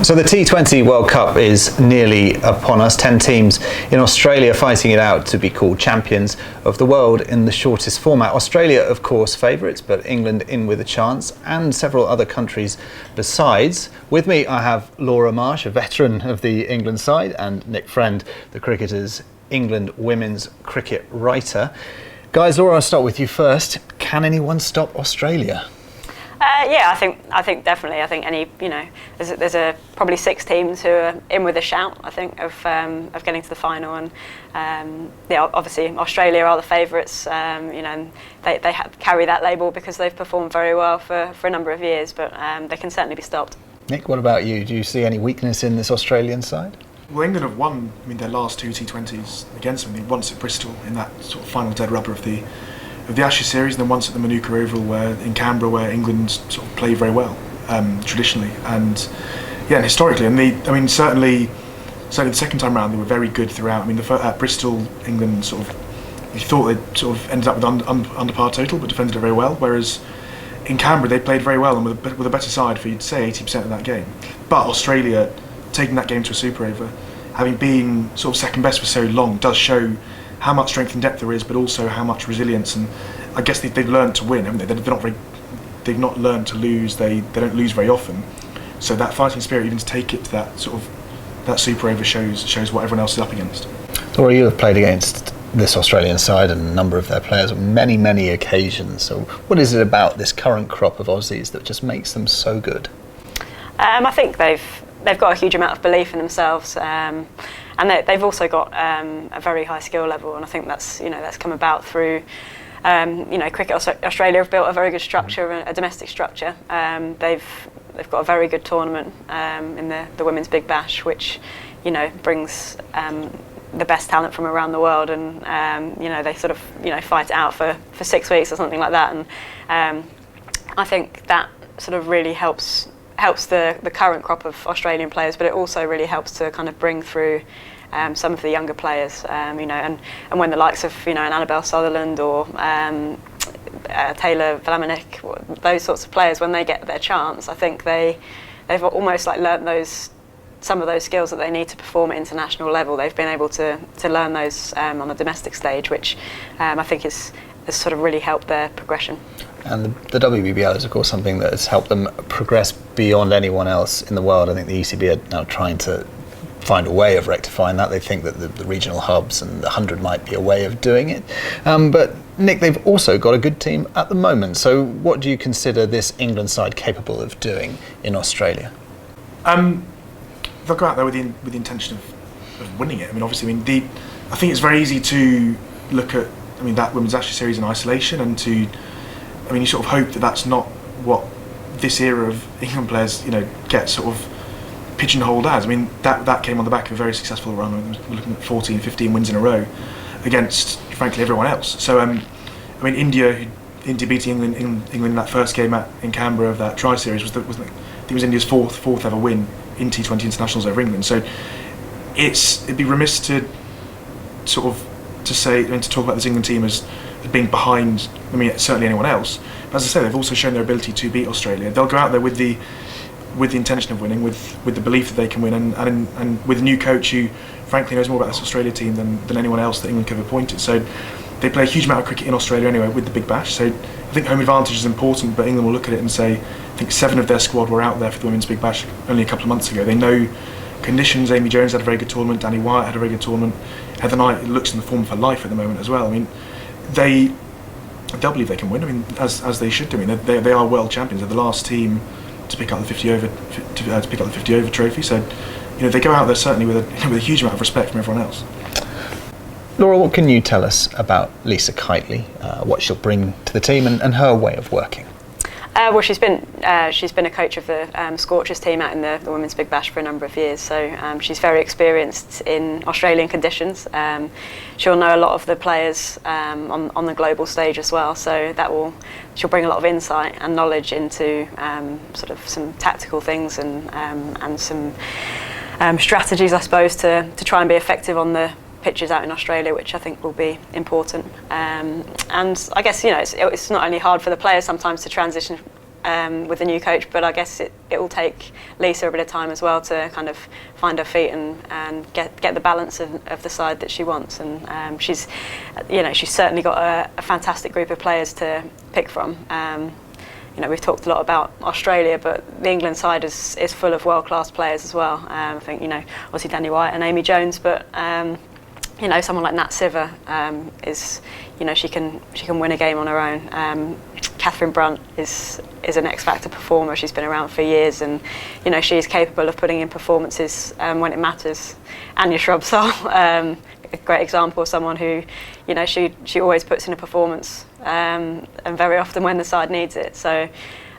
So the T20 World Cup is nearly upon us. 10 teams in Australia fighting it out to be called champions of the world in the shortest format. Australia, of course, favourites, but England in with a chance, and several other countries besides. With me, I have Laura Marsh, a veteran of the England side, and Nick Friend, the cricketer's England women's cricket writer. Guys, Laura, I'll start with you first. Can anyone stop Australia? Yeah, I think definitely. I think there's probably 6 teams who are in with a shout. I think of getting to the final, and obviously Australia are the favourites. And they carry that label because they've performed very well for a number of years, but they can certainly be stopped. Nick, what about you? Do you see any weakness in this Australian side? Well, England have won. their last 2 T20s against them. Once at Bristol in that sort of final dead rubber of the Ashes series, and then once at the Manuka Oval in Canberra, where England sort of play very well traditionally and historically. And certainly the second time round they were very good throughout. At Bristol, England you thought they sort of ended up with under par total, but defended it very well. Whereas in Canberra they played very well and with a better side for, you'd say, 80% of that game. But Australia, taking that game to a super over, having been sort of second best for so long, does show how much strength and depth there is, but also how much resilience. And I guess they've learned to win, haven't they? They've not learned to lose. They don't lose very often. So that fighting spirit, even to take it to that super over, shows what everyone else is up against. Laura, you have played against this Australian side and a number of their players on many occasions. So what is it about this current crop of Aussies that just makes them so good? I think they've got a huge amount of belief in themselves. And they've also got a very high skill level, and I think that's come about through Cricket Australia have built a very good structure, a domestic structure. They've got a very good tournament in the Women's Big Bash, which brings the best talent from around the world, and they sort of fight it out for 6 weeks or something like that. And I think that sort of really helps the current crop of Australian players, but it also really helps to kind of bring through some of the younger players, and when the likes of an Annabelle Sutherland or Taylor Vlaminck, those sorts of players, when they get their chance, I think they've almost like learnt some of those skills that they need to perform at international level. They've been able to learn those on the domestic stage, which I think has sort of really helped their progression. And the WBBL is, of course, something that has helped them progress beyond anyone else in the world. I think the ECB are now trying to find a way of rectifying that. They think that the regional hubs and the 100 might be a way of doing it. But Nick, they've also got a good team at the moment. So what do you consider this England side capable of doing in Australia? They'll go out there with the intention of winning it. Obviously, I think it's very easy to look at that Women's Ashes series in isolation, and you sort of hope that that's not what this era of England players, get sort of pigeonholed as. That came on the back of a very successful run. We're looking at 14, 15 wins in a row against, frankly, everyone else. So, India beating England in that first game in Canberra of that tri series was I think it was India's fourth ever win in T20 internationals over England. So it'd be remiss to talk about this England team as being behind, certainly anyone else. But as I say, they've also shown their ability to beat Australia. They'll go out there with the intention of winning, with the belief that they can win, and with a new coach who, frankly, knows more about this Australia team than anyone else that England could have appointed. So they play a huge amount of cricket in Australia anyway with the Big Bash. So I think home advantage is important, but England will look at it and say, I think 7 of their squad were out there for the Women's Big Bash only a couple of months ago. They know conditions. Amy Jones had a very good tournament. Danny Wyatt had a very good tournament. Heather Knight looks in the form of her life at the moment as well. They'll believe they can win. As they should do. They are world champions. They're the last team to pick up the 50 over trophy. So, they go out there certainly with a huge amount of respect from everyone else. Laura, what can you tell us about Lisa Kitely, what she'll bring to the team and her way of working? Well, she's been a coach of the Scorchers team out in the Women's Big Bash for a number of years, so she's very experienced in Australian conditions. She'll know a lot of the players on the global stage as well, so she'll bring a lot of insight and knowledge into sort of some tactical things and some strategies, I suppose, to try and be effective on the pitches out in Australia, which I think will be important. And I guess it's not only hard for the players sometimes to transition with the new coach, but I guess it will take Lisa a bit of time as well to kind of find her feet and get the balance of the side that she wants. And she's certainly got a fantastic group of players to pick from. We've talked a lot about Australia, but the England side is full of world-class players as well. I think, obviously Danny White and Amy Jones, but someone like Nat Siver is, she can win a game on her own. Catherine Brunt is an X-Factor performer. She's been around for years, and she is capable of putting in performances when it matters. Anya Shrubsole, a great example of someone who, she always puts in a performance, and very often when the side needs it. So,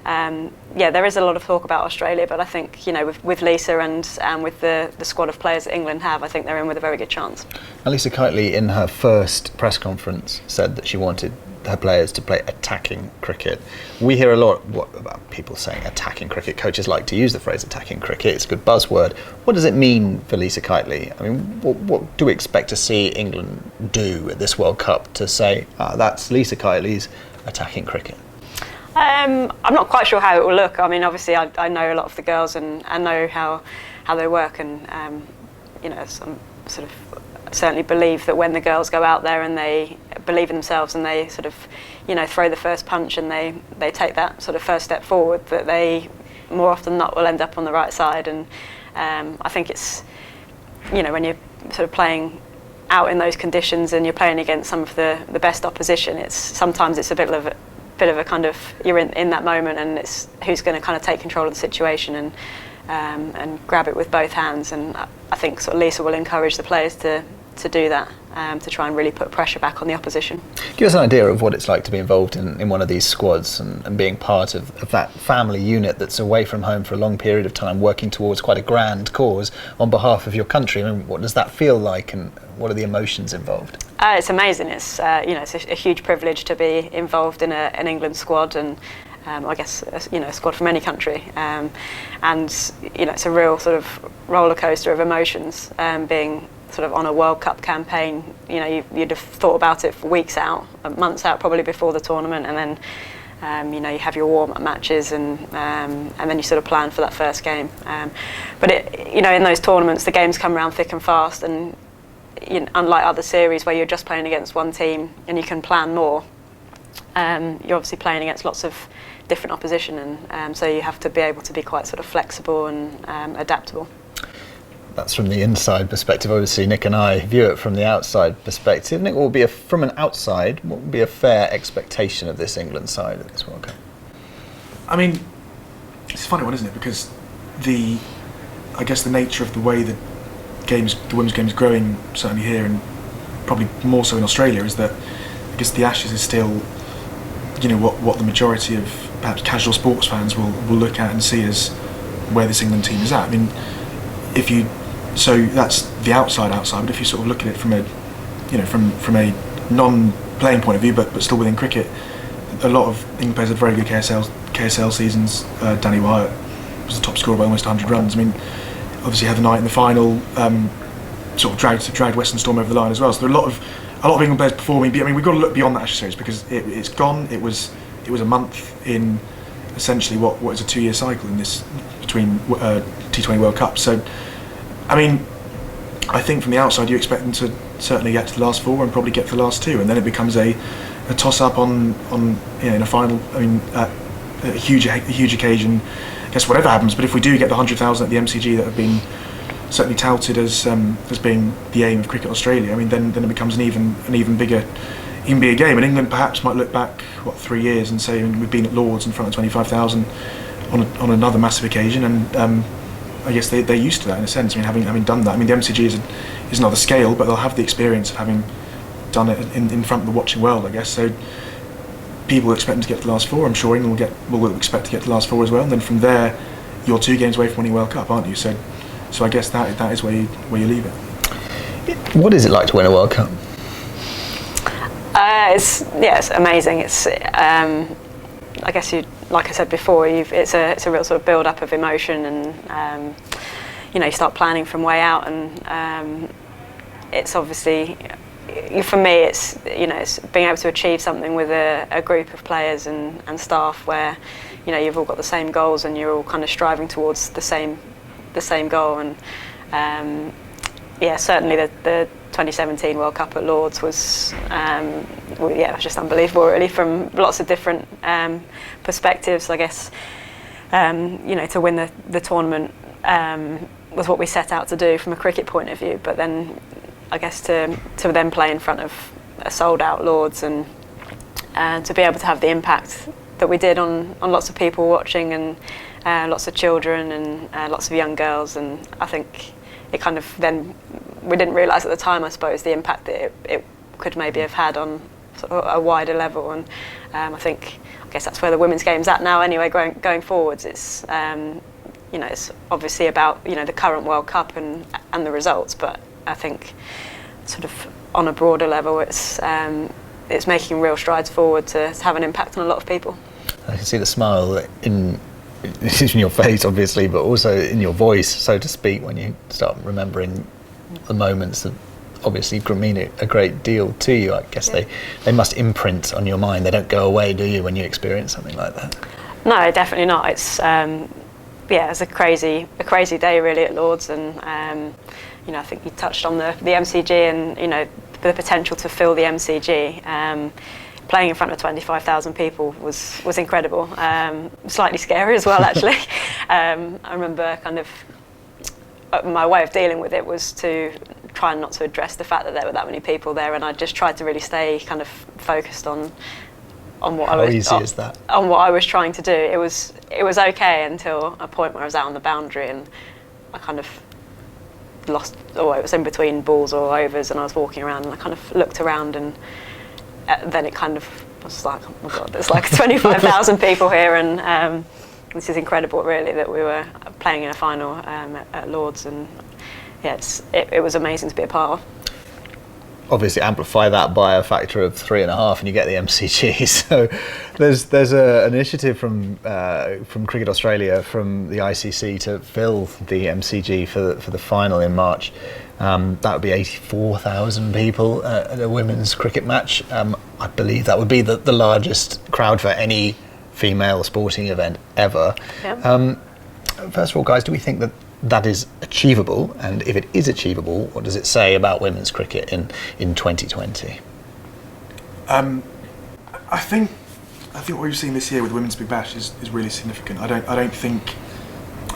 there is a lot of talk about Australia, but I think with Lisa and with the squad of players that England have, I think they're in with a very good chance. Lisa Kiteley, in her first press conference, said that she wanted her players to play attacking cricket. We hear a lot about people saying attacking cricket. Coaches like to use the phrase attacking cricket. It's a good buzzword. What does it mean for Lisa Kiteley? I mean, what do we expect to see England do at this World Cup to say, that's Lisa Kiteley's attacking cricket? I'm not quite sure how it will look. I mean, obviously I know a lot of the girls and know how they work, and some sort of certainly believe that when the girls go out there and they believe in themselves and they sort of throw the first punch and they take that sort of first step forward, that they more often than not will end up on the right side. And I think it's when you're sort of playing out in those conditions and you're playing against some of the best opposition, sometimes it's a bit of a kind of, you're in that moment, and it's who's going to kind of take control of the situation and grab it with both hands. And I think sort of Lisa will encourage the players to do that, to try and really put pressure back on the opposition. Give us an idea of what it's like to be involved in one of these squads and being part of that family unit that's away from home for a long period of time, working towards quite a grand cause on behalf of your country. I mean, what does that feel like, and what are the emotions involved? It's amazing. It's it's a huge privilege to be involved in an England squad, and I guess a squad from any country, and it's a real sort of roller coaster of emotions, being sort of on a World Cup campaign. You'd have thought about it for weeks out, months out, probably before the tournament, and then you have your warm-up matches, and then you sort of plan for that first game. But in those tournaments, the games come around thick and fast, and unlike other series where you're just playing against one team and you can plan more, you're obviously playing against lots of different opposition, and so you have to be able to be quite sort of flexible and adaptable. That's from the inside perspective. Obviously, Nick and I view it from the outside perspective. Nick, what would be from an outside, what would be a fair expectation of this England side at this World Cup? I mean, it's a funny one, isn't it? Because I guess the nature of the way the women's game is growing, certainly here and probably more so in Australia, is that I guess the Ashes is still, what the majority of perhaps casual sports fans will look at and see as where this England team is at. I mean, so that's the outside, but if you sort of look at it from a, from a non-playing point of view, but still within cricket, a lot of England players had very good KSL seasons. Danny White was the top scorer by almost 100 runs. I mean, obviously had the night in the final, sort of dragged Western Storm over the line as well. So there are a lot of England players performing. I mean, we've got to look beyond that Ashes series, because it's gone. It was a month in essentially what is a 2-year cycle in this between T20 World Cup. So, I mean, I think from the outside you expect them to certainly get to the last 4 and probably get to the last 2, and then it becomes a toss-up on in a final. I mean, a huge occasion. I guess whatever happens, but if we do get the 100,000 at the MCG that have been certainly touted as being the aim of Cricket Australia, I mean, then it becomes an even bigger game. And England perhaps might look back 3 years and say, we've been at Lords in front of 25,000 on another massive occasion, and I guess they're used to that in a sense. I mean, having done that, I mean, the MCG is another scale, but they'll have the experience of having done it in front of the watching world, I guess. So people expect them to get to the last 4. I'm sure England will expect to get to the last 4 as well, and then from there you're 2 games away from winning World Cup, aren't you? So I guess that is where you leave it. What is it like to win a World Cup? It's amazing. It's I guess like I said before, it's a real sort of build up of emotion, and you start planning from way out, and it's obviously, for me, it's being able to achieve something with a group of players and staff where you know, you've all got the same goals and you're all kind of striving towards the same goal. And yeah, certainly the 2017 World Cup at Lords was it was just unbelievable, really, from lots of different perspectives. I guess you know, to win the tournament was what we set out to do from a cricket point of view, but then I guess to then play in front of a sold out Lords and to be able to have the impact that we did on lots of people watching, and lots of children and lots of young girls. And I think it kind of then, we didn't realise at the time, I suppose, the impact that it could maybe have had on sort of a wider level. And I guess that's where the women's game's at now anyway, going forwards. It's you know, it's obviously about, you know, the current World Cup and the results, but I think sort of on a broader level, it's making real strides forward to have an impact on a lot of people. I can see the smile in your face, obviously, but also in your voice, so to speak, when you start remembering the moments that obviously mean a great deal to you. I guess they must imprint on your mind. They don't go away, do you, when you experience something like that? No, definitely not. It's it's a crazy day, really, at Lords. And you know, I think you touched on the MCG, and you know, the potential to fill the MCG. Playing in front of 25,000 people was incredible. Slightly scary as well, actually. I remember kind of my way of dealing with it was to try not to address the fact that there were that many people there, and I just tried to really stay kind of focused on what I was. How easy is that? On what I was trying to do. It was okay until a point where I was out on the boundary and I kind of lost, or it was in between balls or overs, and I was walking around and I kind of looked around, and then it kind of was like, oh my God, there's like 25,000 people here, and this is incredible, really, that we were playing in a final at Lords, and yeah, it was amazing to be a part of. Obviously, amplify that by a factor of 3.5, and you get the MCG. So there's an initiative from Cricket Australia, from the ICC, to fill the MCG for the final in March. That would be 84,000 people at a women's cricket match. I believe that would be the largest crowd for any female sporting event ever. Yeah. First of all, guys, do we think that is achievable? And if it is achievable, what does it say about women's cricket in 2020? I think what we've seen this year with Women's Big Bash is really significant. I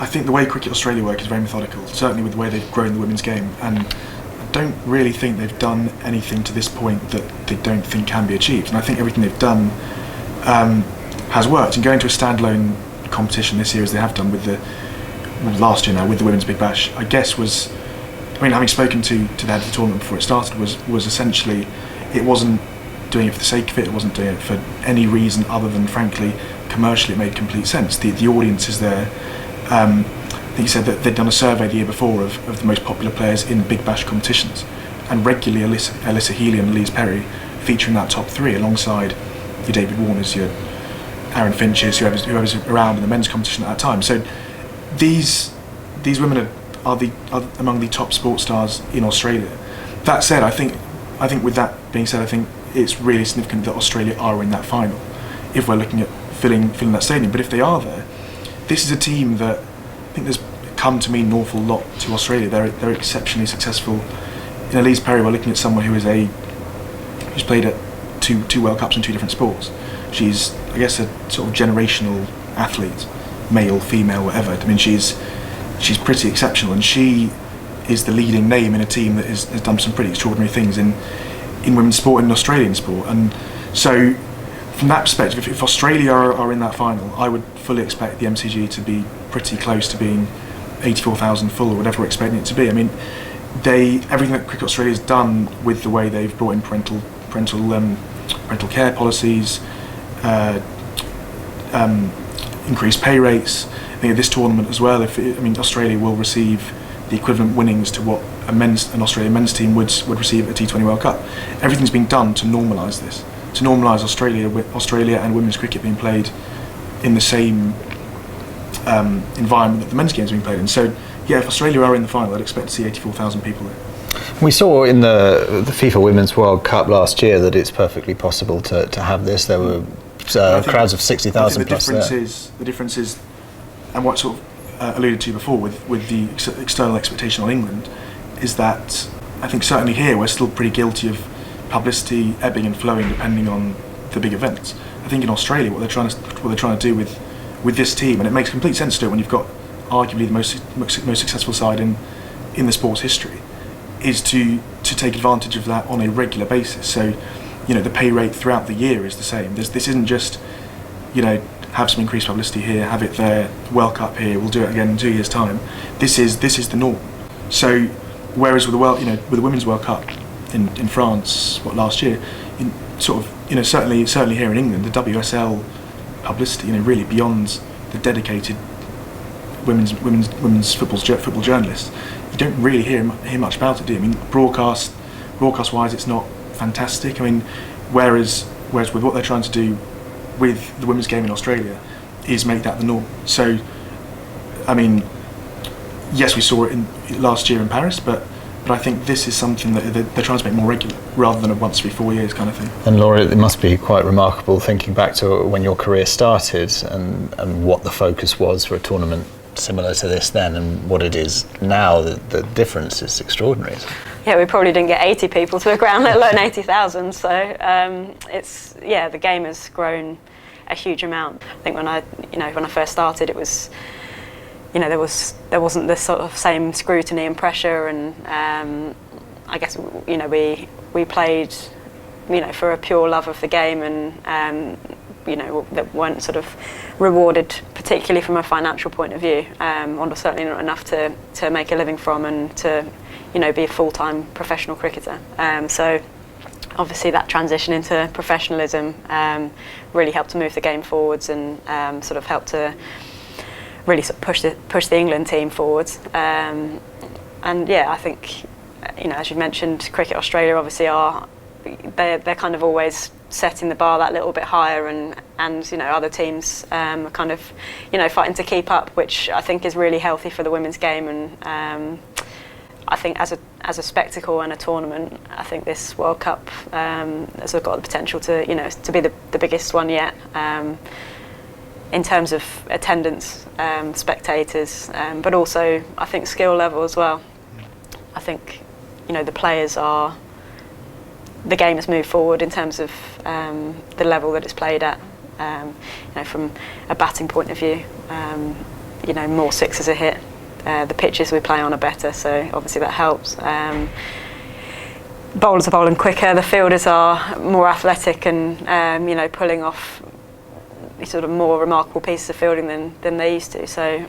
think the way Cricket Australia work is very methodical, certainly with the way they've grown the women's game, and I don't really think they've done anything to this point that they don't think can be achieved. And I think everything they've done has worked. And going to a standalone competition this year, as they have done with last year now with the Women's Big Bash, I guess having spoken to the head of the tournament before it started, was essentially, it wasn't doing it for the sake of it, it wasn't doing it for any reason other than, frankly, commercially it made complete sense. The audience is there. I think he said that they'd done a survey the year before of the most popular players in Big Bash competitions, and regularly Alyssa Healy and Elise Perry featuring that top three alongside your David Warners, your Aaron Finches, whoever's around in the men's competition at that time. So these women are among the top sports stars in Australia. That said, I think with that being said, I think it's really significant that Australia are in that final, if we're looking at filling that stadium. But if they are there, this is a team that I think has come to mean an awful lot to Australia. They're exceptionally successful. In Elise Perry, we're looking at someone who's played at two World Cups in two different sports. She's, I guess, a sort of generational athlete, male, female, whatever. I mean, she's pretty exceptional, and she is the leading name in a team that has done some pretty extraordinary things in women's sport and in Australian sport. And so, from that perspective, if Australia are in that final, I would fully expect the MCG to be pretty close to being 84,000 full, or whatever we're expecting it to be. I mean, everything that Cricket Australia has done with the way they've brought in parental care policies, increased pay rates. I think at this tournament as well, Australia will receive the equivalent winnings to what an Australian men's team would receive at a T20 World Cup. Everything's been done to normalise this, to normalise Australia and women's cricket being played in the same environment that the men's game's being played in. So yeah, if Australia are in the final, I'd expect to see 84,000 people there. We saw in the FIFA Women's World Cup last year that it's perfectly possible to have this. There were crowds of 60,000 plus there. The difference is, and what sort of alluded to before with the external expectation on England, is that I think certainly here we're still pretty guilty of publicity ebbing and flowing depending on the big events. I think in Australia what they're trying to do with this team, and it makes complete sense to do it when you've got arguably the most successful side in the sport's history, is to take advantage of that on a regular basis. So, the pay rate throughout the year is the same. This isn't just, have some increased publicity here, have it there, World Cup here, we'll do it again in 2 years' time. This is the norm. So, whereas with the Women's World Cup in France, last year, certainly here in England, the WSL publicity, really beyond the dedicated women's football journalists, you don't really hear much about it, do you? I mean, broadcast wise, it's not fantastic. I mean, whereas with what they're trying to do with the women's game in Australia is make that the norm. So, I mean, yes, we saw it last year in Paris, but I think this is something that they're trying to make more regular, rather than a once every 4 years kind of thing. And Laura, it must be quite remarkable thinking back to when your career started and what the focus was for a tournament similar to this then and what it is now. The difference is extraordinary. Yeah, we probably didn't get 80 people to the ground, let alone 80,000. So the game has grown a huge amount. I think when I first started, it was, there wasn't this sort of same scrutiny and pressure, and I guess we played for a pure love of the game, and that weren't sort of rewarded particularly from a financial point of view, or certainly not enough to make a living from and to be a full-time professional cricketer. So obviously that transition into professionalism really helped to move the game forwards, and sort of helped to really sort of push the England team forwards. And yeah, I think as you mentioned, Cricket Australia obviously they're kind of always setting the bar that little bit higher, and other teams are kind of fighting to keep up, which I think is really healthy for the women's game. And I think as a spectacle and a tournament, I think this World Cup has got the potential to be the biggest one yet, in terms of attendance, spectators, but also I think skill level as well. I think the players are. The game has moved forward in terms of the level that it's played at. From a batting point of view, more sixes are hit. The pitches we play on are better, so obviously that helps. Bowlers are bowling quicker. The fielders are more athletic and pulling off sort of more remarkable pieces of fielding than they used to. So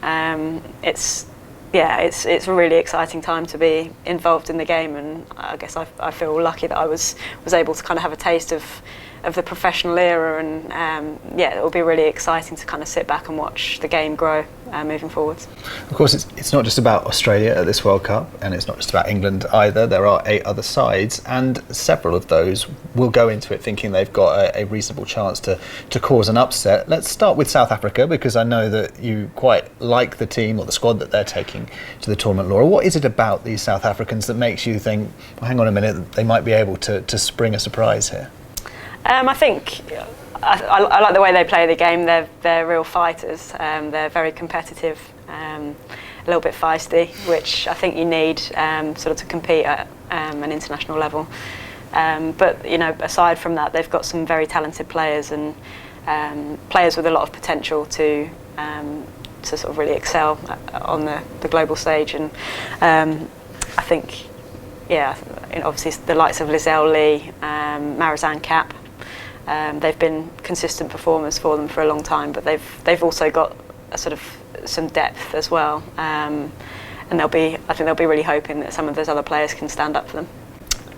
it's a really exciting time to be involved in the game, and I guess I feel lucky that I was able to kind of have a taste of the professional era, and it will be really exciting to kind of sit back and watch the game grow moving forwards. Of course, it's not just about Australia at this World Cup, and it's not just about England either. There are 8 other sides, and several of those will go into it thinking they've got a reasonable chance to cause an upset. Let's start with South Africa, because I know that you quite like the team or the squad that they're taking to the tournament. Laura, what is it about these South Africans that makes you think, well, hang on a minute, they might be able to spring a surprise here? I think I like the way they play the game. They're real fighters. They're very competitive, a little bit feisty, which I think you need sort of to compete at an international level. But aside from that, they've got some very talented players, and players with a lot of potential to sort of really excel on the global stage. And I think, obviously the likes of Lizelle Lee, Marizanne Kapp. They've been consistent performers for them for a long time, but they've also got a sort of some depth as well, and I think they'll be really hoping that some of those other players can stand up for them.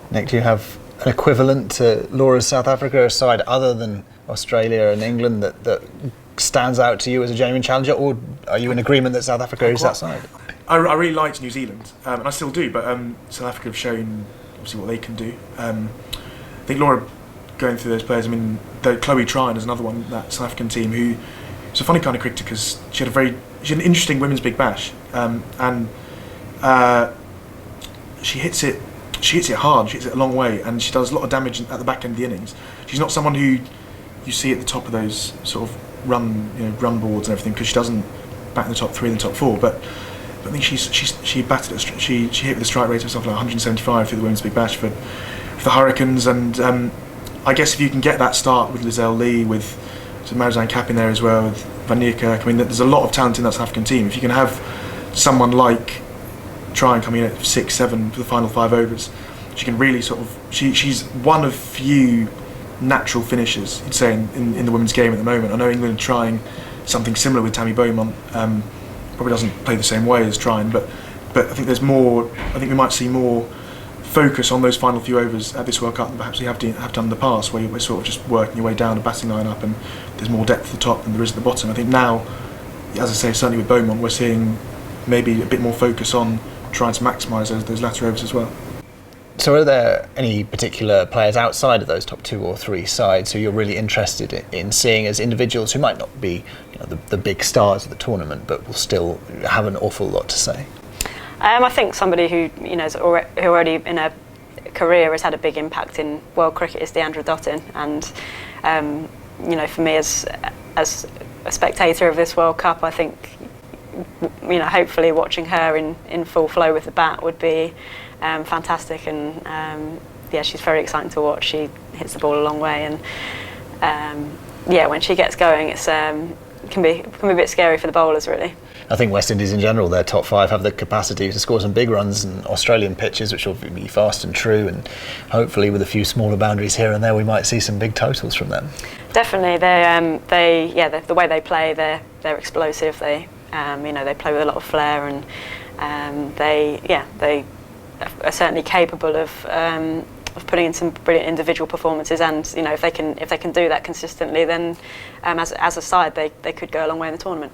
Nick, do you have an equivalent to Laura's South Africa, a side other than Australia and England that stands out to you as a genuine challenger, or are you in agreement that South Africa is that side? I really liked New Zealand, and I still do, but South Africa have shown obviously what they can do. I think Laura, going through those players, I mean, Chloe Tryon is another one, that South African team, who is a funny kind of cricketer because she had an interesting women's Big Bash, and she hits it hard, she hits it a long way, and she does a lot of damage at the back end of the innings. She's not someone who you see at the top of those sort of run boards and everything, because she doesn't bat in the top 3 and the top 4, but I think she batted she hit with a strike rate of something like 175 through the Women's Big Bash for the Hurricanes, and I guess if you can get that start with Lizelle Lee, with Marizanne Kapp in there as well, with Van Niekerk, I mean, there's a lot of talent in that South African team. If you can have someone like Tryon coming in at 6-7 for the final 5 overs, she can really sort of, she's one of few natural finishers, you'd say, in the women's game at the moment. I know England are trying something similar with Tammy Beaumont, probably doesn't play the same way as Tryon, but I think there's more, I think we might see more focus on those final few overs at this World Cup than perhaps we have done in the past, where you're sort of just working your way down the batting line-up and there's more depth at the top than there is at the bottom. I think now, as I say, certainly with Beaumont, we're seeing maybe a bit more focus on trying to maximise those latter overs as well. So are there any particular players outside of those top 2 or 3 sides who you're really interested in seeing as individuals who might not be the big stars of the tournament, but will still have an awful lot to say? I think somebody who is already in a career has had a big impact in world cricket is Deandra Dottin, and for me as a spectator of this World Cup, I think hopefully watching her in full flow with the bat would be fantastic, and she's very exciting to watch. She hits the ball a long way, and when she gets going, it's can be a bit scary for the bowlers, really. I think West Indies in general, their top 5 have the capacity to score some big runs in Australian pitches, which will be fast and true, and hopefully with a few smaller boundaries here and there, we might see some big totals from them. Definitely, the way they play, they're explosive. They play with a lot of flair, and they are certainly capable of putting in some brilliant individual performances, and if they can do that consistently, then as a side they could go a long way in the tournament.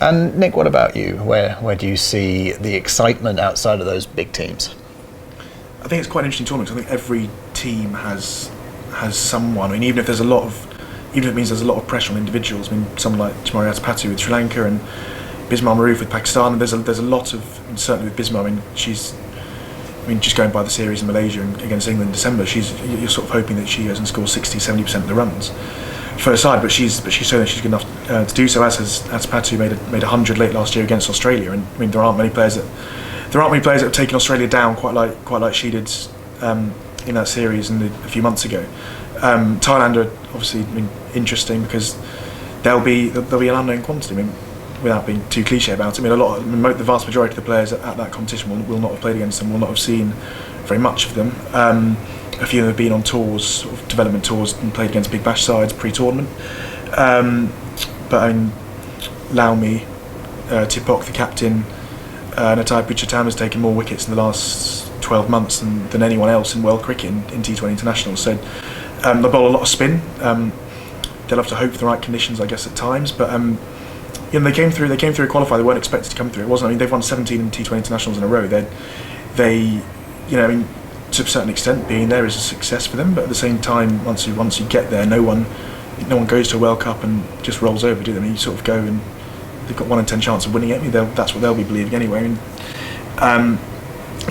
And Nick, what about you? Where do you see the excitement outside of those big teams? I think it's quite an interesting tournament. I think every team has someone. I mean, even if it means there's a lot of pressure on individuals. I mean, someone like Chamari Atapattu with Sri Lanka and Bismar Maroof with Pakistan. And there's a lot of, and certainly with Bismar. I mean, just going by the series in Malaysia and against England in December, you're sort of hoping that she goes and scores 60-70% of the runs for her side, but she's shown that she's good enough to do so. As has Atapattu made 100 late last year against Australia, and I mean there aren't many players that have taken Australia down quite like she did in that series a few months ago. Thailand are obviously interesting because they'll be an unknown quantity. I mean, without being too cliche about it, the vast majority of the players at that competition will not have played against them, will not have seen very much of them. A few of them have been on tours, sort of development tours, and played against Big Bash sides pre-tournament. But I mean, Laumi, Tipok, the captain, Natai Puchatam has taken more wickets in the last 12 months than anyone else in world cricket in T20 internationals. So they bowl a lot of spin. They'll have to hope for the right conditions, I guess, at times. But they came through a qualifier. They weren't expected to come through. It wasn't. I mean, they've won 17 T20 internationals in a row. To a certain extent, being there is a success for them. But at the same time, once you get there, no one goes to a World Cup and just rolls over, do they? I mean, you sort of go and they've got 1 in 10 chance of winning it. I mean, that's what they'll be believing anyway. I mean,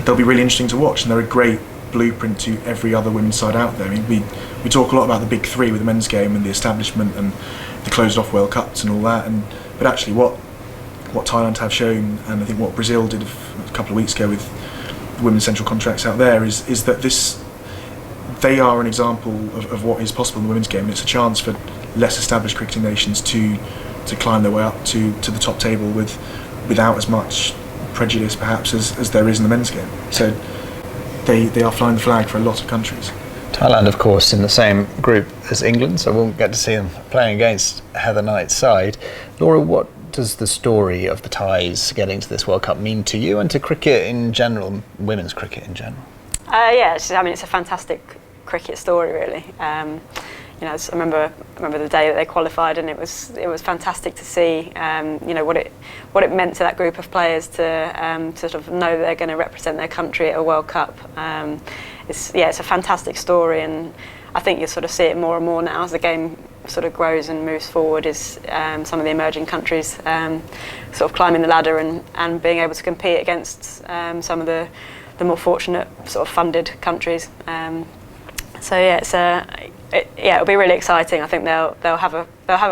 they'll be really interesting to watch, and they're a great blueprint to every other women's side out there. I mean, we talk a lot about the big 3 with the men's game and the establishment and the closed-off World Cups and all that, but actually what Thailand have shown, and I think what Brazil did a couple of weeks ago with the women's central contracts out there, is that they are an example of what is possible in the women's game, and it's a chance for less established cricketing nations to climb their way up to the top table without as much prejudice perhaps as there is in the men's game. So they are flying the flag for a lot of countries. Thailand, of course, in the same group as England, so we'll get to see them playing against Heather Knight's side. Laura, what does the story of the Thais getting to this World Cup mean to you and to cricket in general, women's cricket in general? It's a fantastic cricket story, really. I remember the day that they qualified, and it was fantastic to see what it meant to that group of players to sort of know they're going to represent their country at a World Cup. It's a fantastic story, and I think you'll sort of see it more and more now as the game sort of grows and moves forward, is some of the emerging countries sort of climbing the ladder and being able to compete against some of the more fortunate sort of funded countries. It's it'll be really exciting. I think they'll have a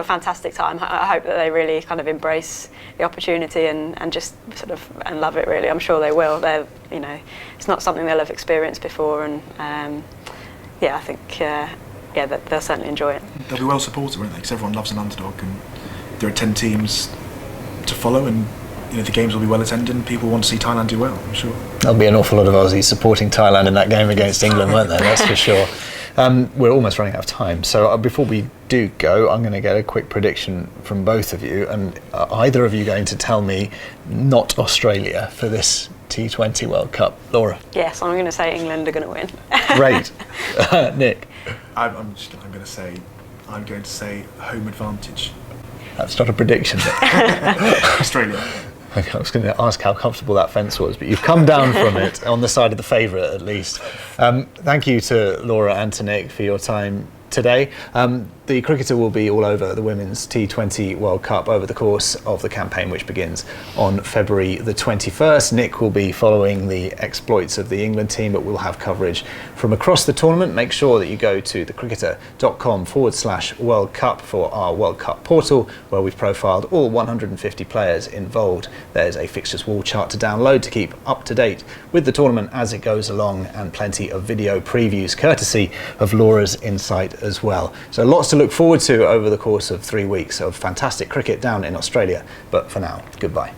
fantastic time. I hope that they really kind of embrace the opportunity and just sort of and love it. Really, I'm sure they will. They're, you know, it's not something they'll have experienced before, and I think they'll certainly enjoy it. They'll be well supported, won't they? Because everyone loves an underdog, and there are 10 teams to follow, and you know the games will be well attended, and people want to see Thailand do well, I'm sure. There'll be an awful lot of Aussies supporting Thailand in that game against England, won't there? That's for sure. We're almost running out of time, so before we do go, I'm going to get a quick prediction from both of you, and are either of you going to tell me not Australia for this T20 World Cup? Laura? Yes, I'm going to say England are going to win. Great. Nick? I'm going to say home advantage. That's not a prediction. Australia. Okay, I was going to ask how comfortable that fence was, but you've come down from it on the side of the favourite at least. Thank you to Laura and to Nick for your time today. The cricketer will be all over the Women's T20 World Cup over the course of the campaign, which begins on February the 21st. Nick will be following the exploits of the England team, but we'll have coverage from across the tournament. Make sure that you go to thecricketer.com/World Cup for our World Cup portal, where we've profiled all 150 players involved. There's a fixtures wall chart to download to keep up to date with the tournament as it goes along, and plenty of video previews courtesy of Laura's insight as well. So lots to look forward to over the course of 3 weeks of fantastic cricket down in Australia. But for now, goodbye.